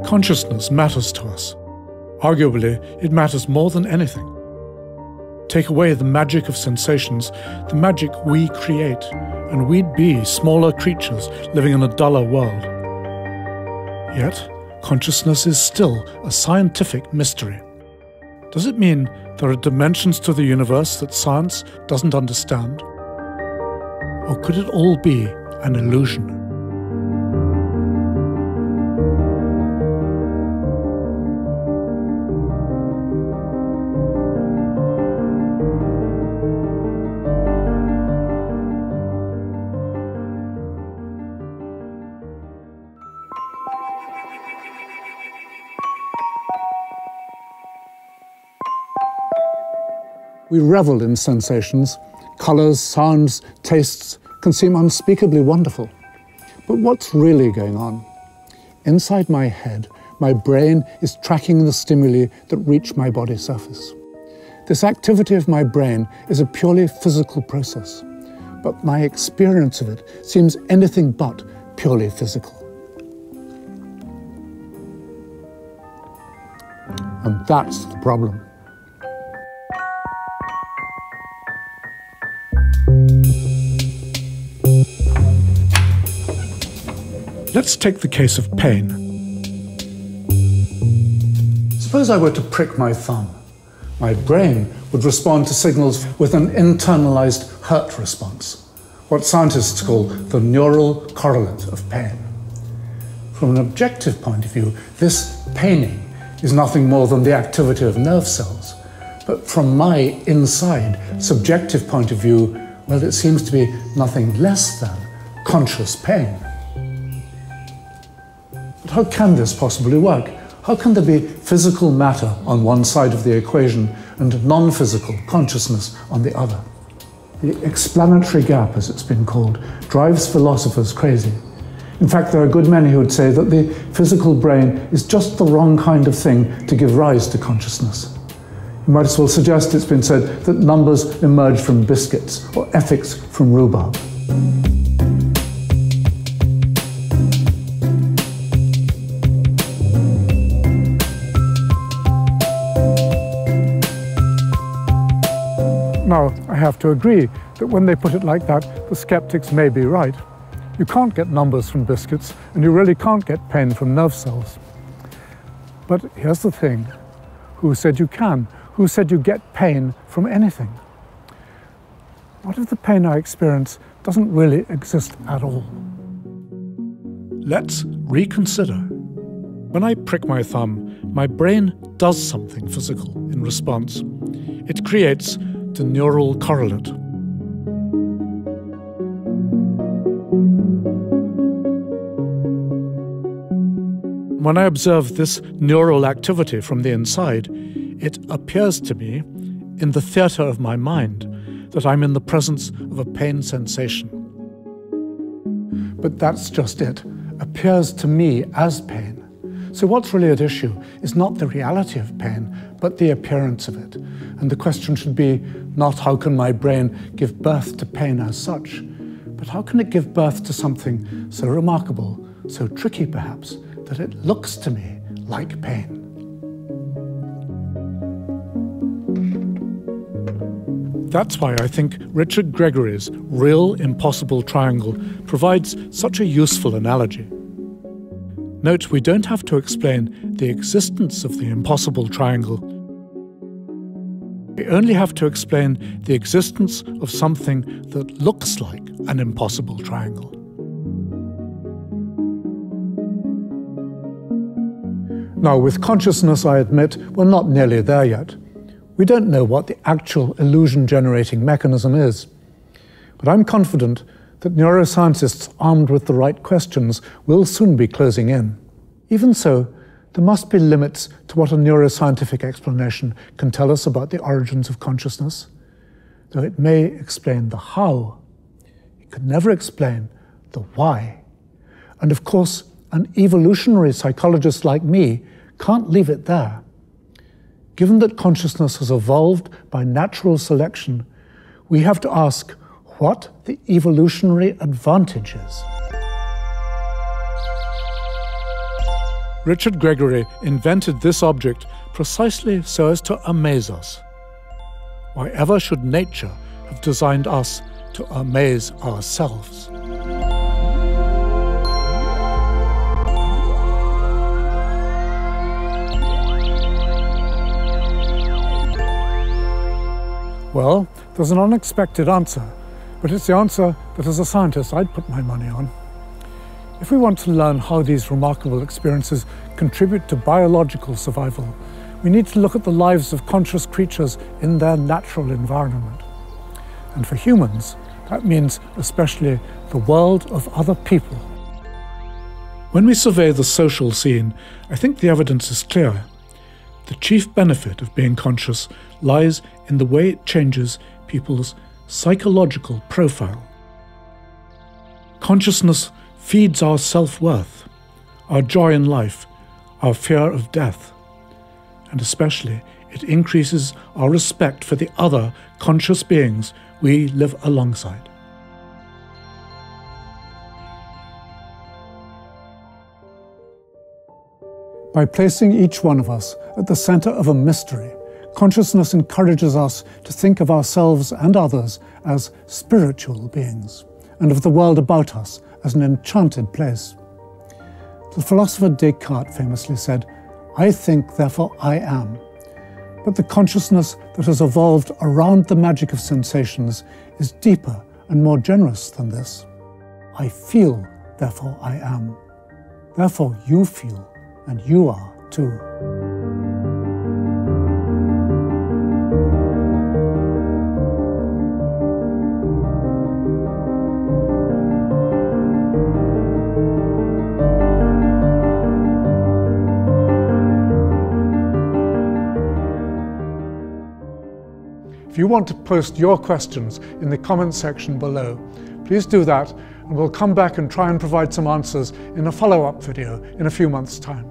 Consciousness matters to us. Arguably, it matters more than anything. Take away the magic of sensations, the magic we create, and we'd be smaller creatures living in a duller world. Yet, consciousness is still a scientific mystery. Does it mean there are dimensions to the universe that science doesn't understand? Or could it all be an illusion? We revel in sensations. Colours, sounds, tastes can seem unspeakably wonderful. But what's really going on? Inside my head, my brain is tracking the stimuli that reach my body surface. This activity of my brain is a purely physical process, but my experience of it seems anything but purely physical. And that's the problem. Let's take the case of pain. Suppose I were to prick my thumb. My brain would respond to signals with an internalized hurt response, what scientists call the neural correlate of pain. From an objective point of view, this paining is nothing more than the activity of nerve cells. But from my inside, subjective point of view, well, it seems to be nothing less than conscious pain. But how can this possibly work? How can there be physical matter on one side of the equation and non-physical consciousness on the other? The explanatory gap, as it's been called, drives philosophers crazy. In fact, there are a good many who would say that the physical brain is just the wrong kind of thing to give rise to consciousness. You might as well suggest it's been said that numbers emerge from biscuits or ethics from rhubarb. Now, I have to agree that when they put it like that, the skeptics may be right. You can't get numbers from biscuits, and you really can't get pain from nerve cells. But here's the thing. Who said you can? Who said you get pain from anything? What if the pain I experience doesn't really exist at all? Let's reconsider. When I prick my thumb, my brain does something physical in response. It creates the neural correlate. When I observe this neural activity from the inside, it appears to me, in the theatre of my mind, that I'm in the presence of a pain sensation. But that's just it. Appears to me as pain. So what's really at issue is not the reality of pain, but the appearance of it. And the question should be not how can my brain give birth to pain as such, but how can it give birth to something so remarkable, so tricky perhaps, that it looks to me like pain. That's why I think Richard Gregory's real impossible triangle provides such a useful analogy. Note, we don't have to explain the existence of the impossible triangle. We only have to explain the existence of something that looks like an impossible triangle. Now, with consciousness, I admit, we're not nearly there yet. We don't know what the actual illusion-generating mechanism is. But I'm confident that neuroscientists armed with the right questions will soon be closing in. Even so, there must be limits to what a neuroscientific explanation can tell us about the origins of consciousness. Though it may explain the how, it could never explain the why. And of course, an evolutionary psychologist like me can't leave it there. Given that consciousness has evolved by natural selection, we have to ask what the evolutionary advantage is. Richard Gregory invented this object precisely so as to amaze us. Why ever should nature have designed us to amaze ourselves? Well, there's an unexpected answer, but it's the answer that as a scientist I'd put my money on. If we want to learn how these remarkable experiences contribute to biological survival, we need to look at the lives of conscious creatures in their natural environment. And for humans, that means especially the world of other people. When we survey the social scene, I think the evidence is clear. The chief benefit of being conscious lies in the way it changes people's psychological profile. Consciousness feeds our self-worth, our joy in life, our fear of death, and especially it increases our respect for the other conscious beings we live alongside. By placing each one of us at the center of a mystery, consciousness encourages us to think of ourselves and others as spiritual beings, and of the world about us as an enchanted place. The philosopher Descartes famously said, "I think, therefore I am." But the consciousness that has evolved around the magic of sensations is deeper and more generous than this. I feel, therefore I am. Therefore you feel, and you are too. If you want to post your questions in the comments section below, please do that, and we'll come back and try and provide some answers in a follow-up video in a few months' time.